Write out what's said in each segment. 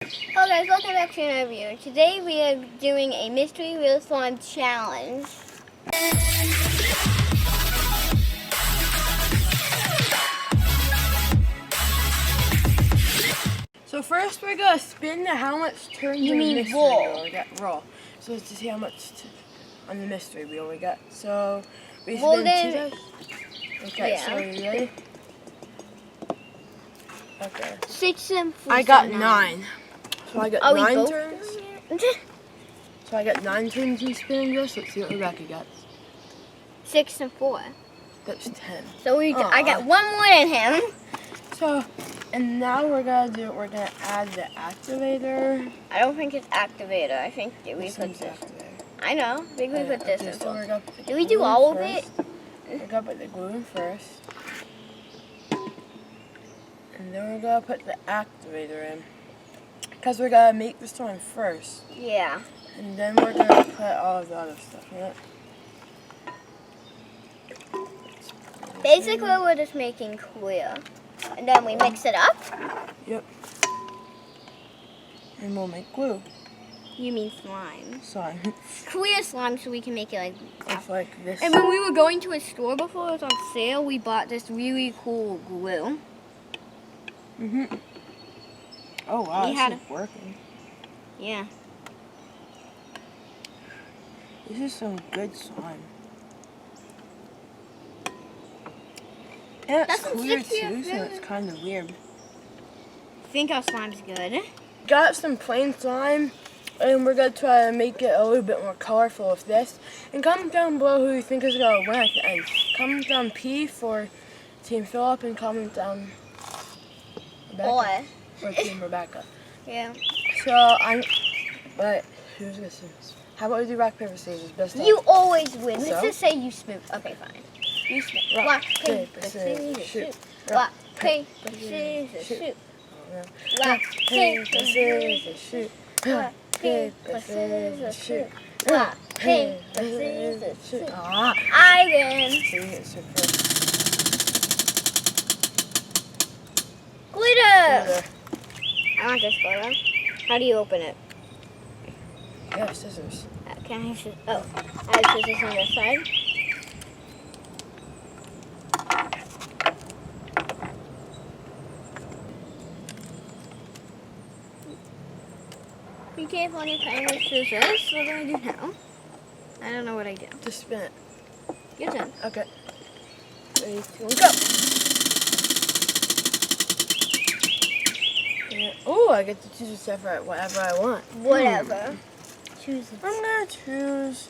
Hello guys, welcome back to another video. Today we are doing a mystery real slime challenge. So first we're gonna spin the how much turns You in mean the mystery roll. wheel. We got roll. So let's see how much on the mystery wheel we got. So we Well, spin then- two times. Okay, yeah. so are you ready? Okay. 6 and 4. I got 9. So I got Oh, we 9 both turns. doing it? So I got 9 turns in spinning this. Let's see what Rebecca got. 6 and 4. That's 10. So I got one more than him. So, and now we're gonna add the activator. I don't think it's activator. I think we This put one's this. activator. I know. I think we put this Okay, in. so we're gonna put the Do we do glue in all of first. it? We're gonna put the glue in first. And then we're gonna put the activator in. Because we're gonna make the slime first. Yeah. And then we're gonna put all of the other stuff in it. Basically, we're just making clear. And then we mix it up. Yep. And we'll make glue. You mean slime. Slime. Clear slime so we can make it like... It's like this. And when we were going to a store before it was on sale, we bought this really cool glue. Oh wow, We this had is working. Yeah. This is some good slime. And it's That's some clear 60 too, so it's kind of weird. I think our slime's good. Got some plain slime, and we're gonna try to make it a little bit more colorful with this. And comment down below who you think is gonna win at the end. Comment down P for Team Philip, and comment down Rebecca for Team Rebecca. Yeah. But who's gonna say this? How about we do rock paper scissors? Best of. You always win. So? Let's just say you smooth. Okay, fine. You smooth. Rock, paper, scissors, shoot. Rock, paper, scissors, shoot. Yeah. Rock, paper, scissors, shoot. rock, paper, scissors, shoot. Rock, paper, scissors, shoot. Ah. I win. So you get to first. Glitter. I want this glitter. How do you open it? Yeah, scissors. Can I have scissors? Oh, I have scissors on this side. Be careful when you're cutting with scissors. What do I do now? I don't know what I do. Just spin it. Your turn. Okay. 3, 2, 1, go. Oh, I get to choose a separate whatever I want. Whatever. Choose it. I'm gonna choose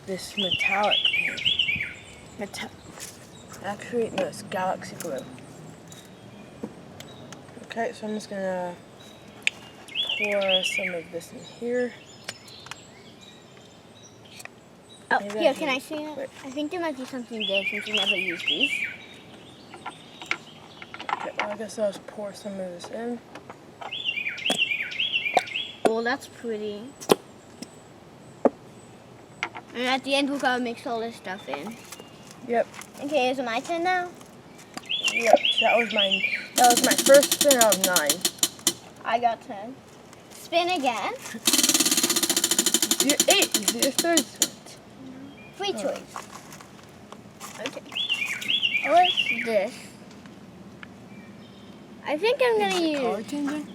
this metallic paint. Actually, no, it's Galaxy Blue. Okay, so I'm just gonna pour some of this in here. Oh, Maybe here, I can I see it? wait. I think there might be something there since you never used these. Okay, well, I guess I'll just pour some of this in. Oh, that's pretty. And at the end, we're gonna mix all this stuff in. Yep, Okay, is it my turn now? yep. That was my first spin out of 9. I got 10. Spin again. Your 8 is your third spin. Free choice. Okay. What's this? I think I'm gonna Is it color use. changing?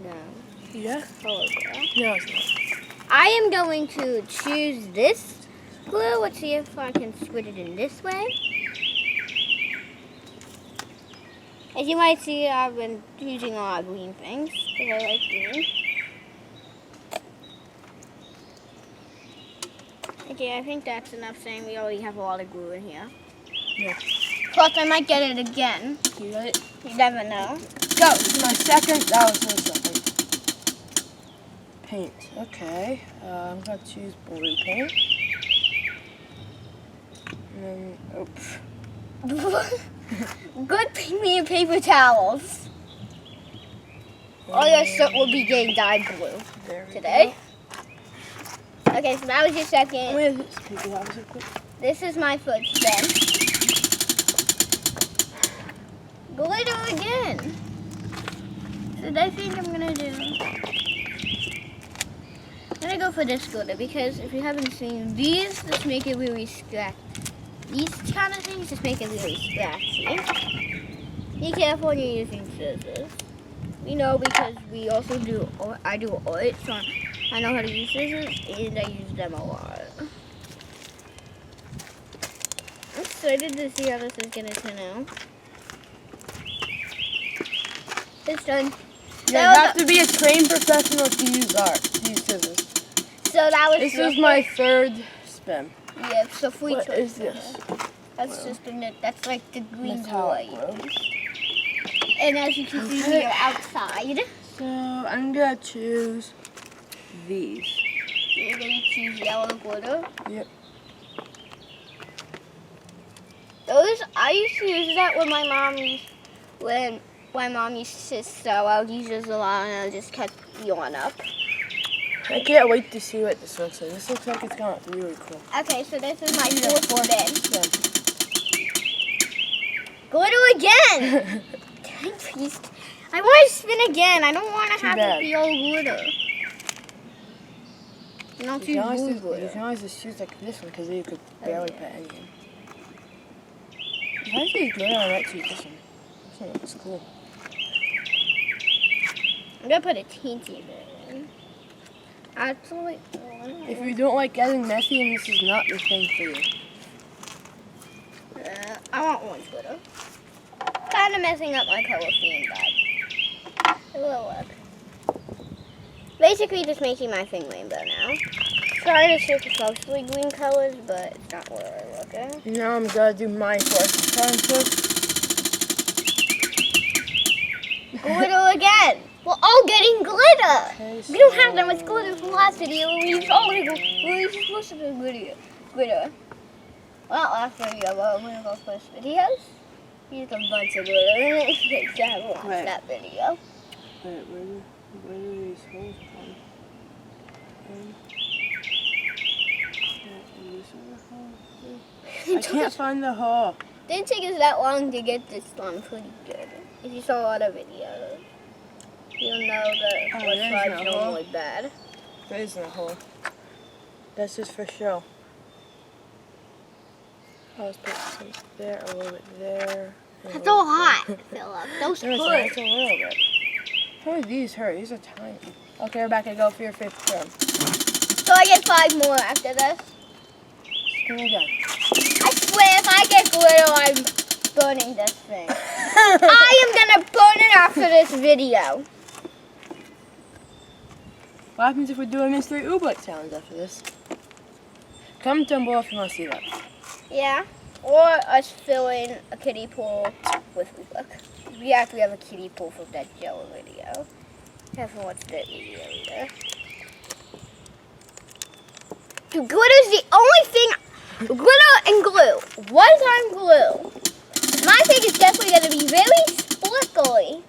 No. Yeah? Hologram. No, it's not. I am going to choose this glue. Let's see if I can squid it in this way. As you might see, I've been using a lot of green things because I like green. Okay, I think that's enough saying we already have a lot of glue in here. Yeah. Plus, I might get it again. You got it? You never know. Go! My second, that was my second. Paint. Okay. I'm gonna choose blue paint. And then, oops. Good me and paper towels. All your soot will be getting dyed blue There we today. Okay, so that was your go. second. Wait, this paper towels are quick. This is my first spin. Glitter again. So I think I'm gonna do. I'm gonna go for this glitter because if you haven't seen these, just make it really scratchy. These kind of things just make it really scratchy. Be careful when you're using scissors. We know because we also do. I do art, so I know how to use scissors, and I use them a lot. I'm excited to see how this is gonna turn out. It's done. You have to be a trained professional to use scissors. So that was. This is my third spin. Yeah, so free What choice. is this? That's just that's like the green Metallic boy. rose. And as you can see here outside, So I'm gonna choose these. you're gonna choose yellow glitter. Yep. Those I used to use that when my mom used to sew. I would use those a lot, and I just kept going up. I can't wait to see what this looks like. This looks like it's gonna look really cool. Okay, so this is my fourth spin. Yeah. Glitter again. Please. I want to spin again. I don't want to have bad. it be all glitter. Not too You blue can glitter. always just choose like this one because you could Oh, barely yeah. put any in. If I choose glitter, I might choose this one. This one looks cool. I'm gonna put a teensy bit in. Actually, If you don't like getting messy, and this is not the thing for you. I want orange glitter. Kind of messing up my color scheme, but it will work. Basically, just making my thing rainbow now. Sorry to stick with mostly green colors, but it's not where I'm looking. Now I'm gonna do my fourth time too. Glitter again. We're all getting glitter. Okay, We don't have that much glitter from last video. We used all the we used most of the glitter. Well, not last video, but one of our first videos. We used a bunch of glitter in it. You haven't watched Right. that video. Wait, where do these holes come? I can't find the hole. Didn't take us that long to get this one pretty good. If you saw other videos, you'll know that Oh, what there's slide's no hole. normally bad. There isn't a hole. That's just for show. I'll just put some there, a little bit there. and a It's little all bit hot, there. Philip. Those No, it's not. hurt. It's a little bit. How do these hurt? These are tiny. Okay, Rebecca, go for your fifth turn. So I get 5 more after this. Spin again. I swear, if I get glitter, I'm burning this thing. I am gonna burn it after this video. What happens if we do a mystery oobleck challenge after this? Comment down below if you want to see that. Yeah. Or us filling a kiddie pool with oobleck. We actually have a kiddie pool from that Jello video. Haven't watched that video either. Dude, glitter's the only thing. Glitter and glue. One time glue. My thing is definitely gonna be very sparkly.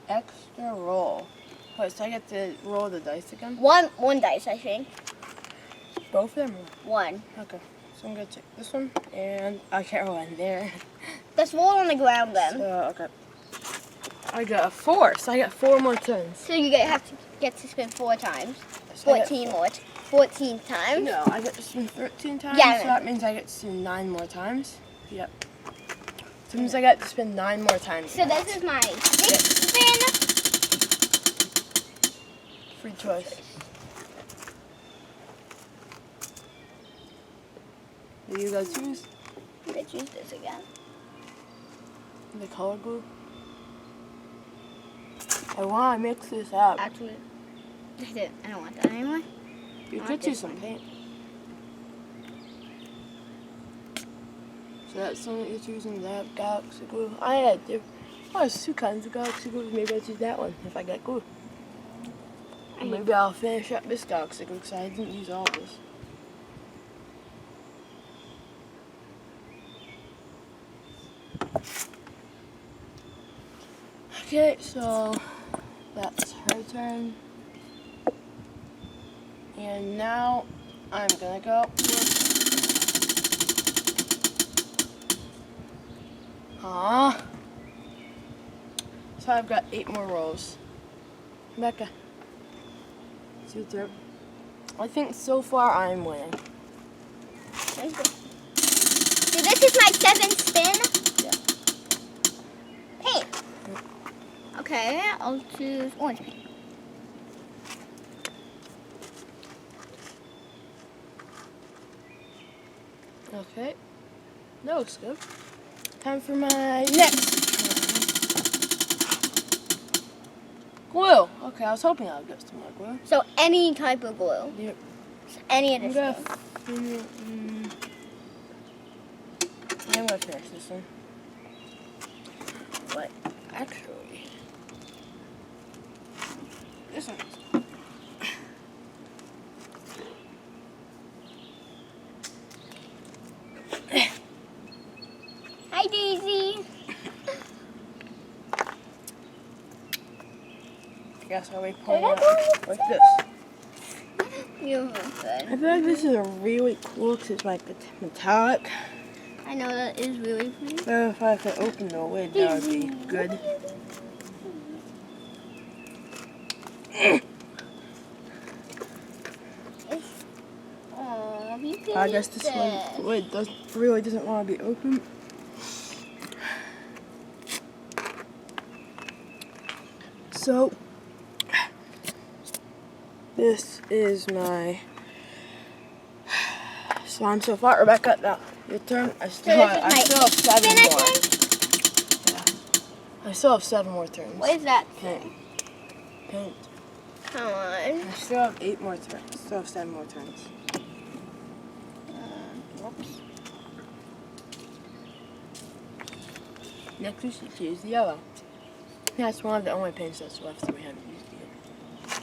Extra roll. Wait, so I get to roll the dice again? One dice, I think. Both of them? One. Okay. So I'm going to check this one. And I can't roll in there. Let's roll on the ground then. So, okay. I got a 4, so I got 4 more turns. So you have to get to spin 4 times. So I got 14 more. 14 times. No, I get to spin 13 times. Yeah. So that means I get to spin 9 more times. Yep. So it means I got to spin 9 more times. So this is my 6th spin. Free choice. Do you guys choose I'm gonna choose this again. the color glue? I want to mix this up. Actually, I don't want that anymore. You I could want choose this some one. paint. So that's one that you're choosing, that galaxy glue. I had there's 2 kinds of galaxy glue. Maybe I'll choose that one if I get glue. Maybe I'll finish up this galaxy glue because I didn't use all this. Okay, so that's her turn. And now I'm gonna go with... So I've got 8 more rolls. Rebecca. It's your turn. I think so far I'm winning. So this is my 7th spin? Yeah. Paint. Okay, I'll choose orange paint. Okay. That looks good. Time for my next glue. Okay, I was hoping I would get some more glue. So any type of glue. Yep. Any of I'm this gonna, stuff. I'm gonna finish this one. But actually, this one. Hi, Daisy. I guess I'll be pulling Did I it go like this. You're good. I feel like this is a really cool because it's like metallic. I know that is really pretty. If I could open the lid, that would be good. Oh, I guess this lid really doesn't want to be open. So, this is my slime so far. Rebecca, now your turn. I still have 7 more. Yeah. I still have 7 more turns. What is that? Paint. Paint. Come on. I still have 8 more turns. I still have 7 more turns. Whoops. Next we should choose the yellow. That's one of the only paints that's left that we haven't used yet.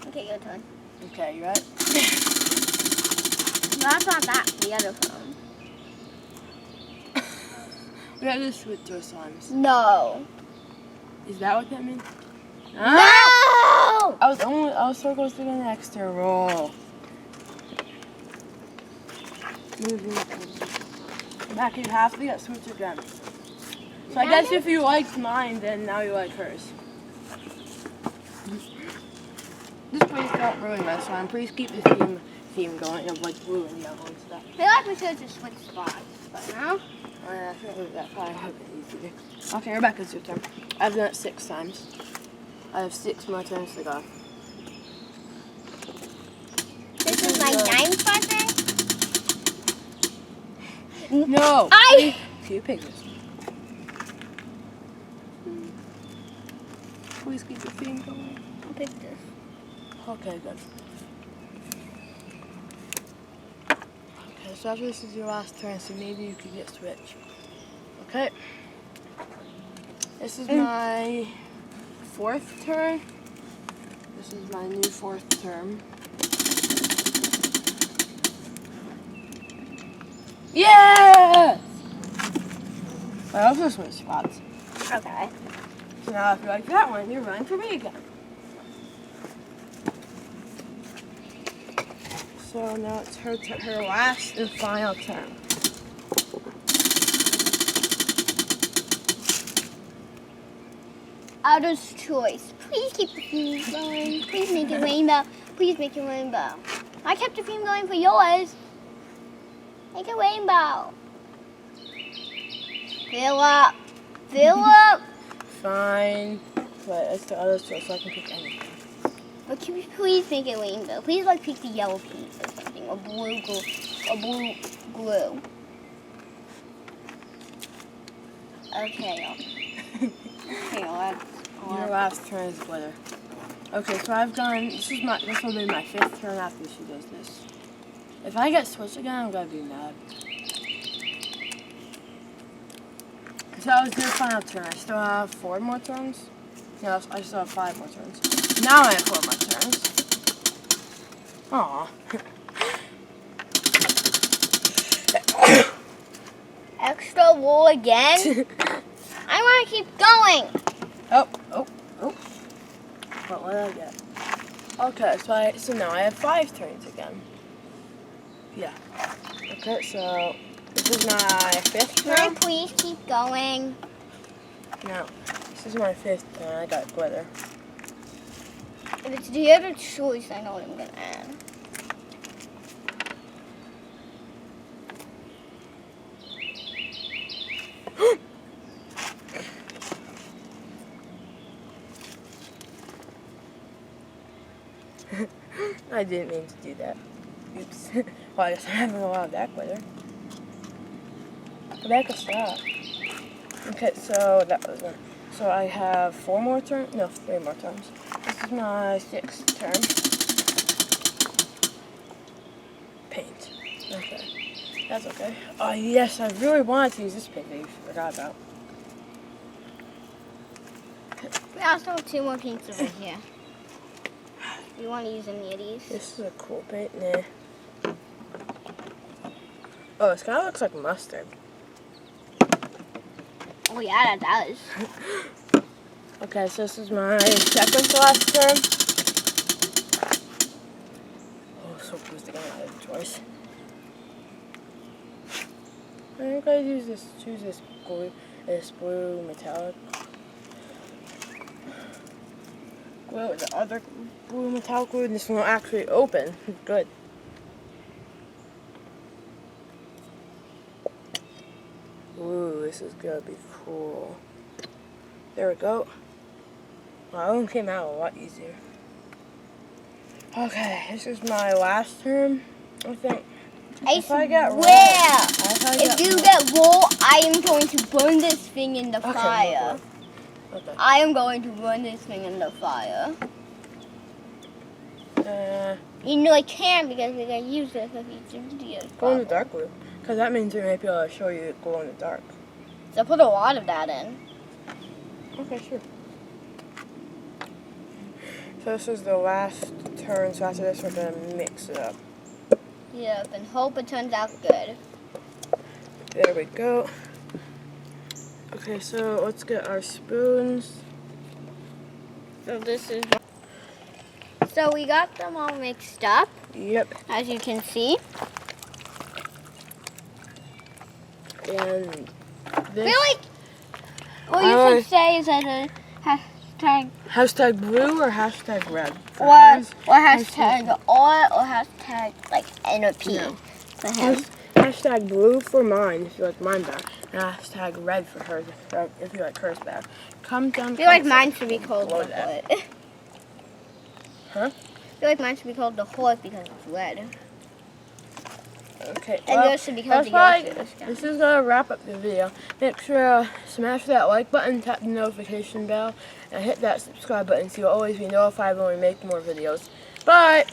Okay, your turn. Okay, you right? That's not that. The other phone. We have to switch to our slimes. No. Is that what that means? No! I was so close to the next roll. Back in half, we got switch again. So I guess if you liked mine, then now you like hers. This place don't really mess around. Please keep the theme going of like blue and yellow and stuff. I feel like we should just switch spots, but no. Oh, yeah, I think that probably would be easier. Okay, Rebecca's your turn. I've done it 6 times. I have 6 more turns to go. This is my 9th, I think. No! Can you pick this one? Please keep the theme going. I'll pick this. Okay, good. Okay, so after this is your last turn, so maybe you could get switch. Okay. This is my 4th turn. This is my new 4th turn. Yeah! I also switch spots. Okay. So now if you like that one, you're running for me again. So now it's her last and final turn. Otter's choice. Please keep the theme going. Please make it rainbow. Please make it rainbow. I kept the theme going for yours. Make it rainbow. Fill up. Fill up. Fine. But it's the other's choice, so I can pick anything. But can we please make it rainbow? Please like pick the yellow piece or something. Or blue glue. Or blue glue. Okay. Okay, Your last turn is glitter. Okay, so I've done. This will be my 5th turn after she does this. If I get switched again, I'm gonna be mad. So that was your final turn. I still have 4 more turns. No, I still have 5 more turns. Now I have 4 more turns. Aww. Extra wool again? I want to keep going. Oh. What did I get? Okay, so now I have 5 turns again. Yeah. Okay, so this is my 5th Can I turn. please keep going? No. This is my 5th and I got glitter. If it's the other choice, I know what I'm gonna add. I didn't mean to do that. Oops. Well, I guess I haven't allowed that glitter. Rebecca, stop. Okay, so that was one. So I have 4 more turns? No, 3 more turns. This is my 6th turn. Paint. Okay. That's okay. Oh, yes, I really wanted to use this paint that you forgot about. We also have 2 more paints over here. You want to use any of these? This is a cool paint. Nah. Oh, this kind of looks like mustard. Oh yeah, that does. Okay, so this is my 2nd to last turn. Oh, so close to getting out of choice. I think I choose this blue metallic glue. The other blue metallic glue, this one will actually open. Good. Ooh, this is gonna be cool. There we go. Well, that one came out a lot easier. Okay, this is my last turn, I think. I If I get swear, roll, if you get roll, I am going to burn this thing in the Okay, fire. Okay. I am going to burn this thing in the fire. You know I can't because we gotta use this for future videos. Glow in the dark glue. Because that means we might be able to show you glow in the dark. So put a lot of that in. Okay, sure. So this is the last turn, so after this we're going to mix it up. Yep, and hope it turns out good. There we go. Okay, so let's get our spoons. So this is. So we got them all mixed up, Yep. as you can see. And this. Really? What you should say is that a hashtag Hashtag blue or hashtag red? For or hers, hashtag or hashtag like NOP No. for him. Hashtag blue for mine if you like mine better. And hashtag red for hers if you like hers better. Come down. I feel like mine should be called Below the that. Hood. Huh? I feel like mine should be called the Hood because it's red. Okay. And yours should be called the Yoshi. This is gonna wrap up the video. Make sure to smash that like button, tap the notification bell, and hit that subscribe button so you'll always be notified when we make more videos. Bye!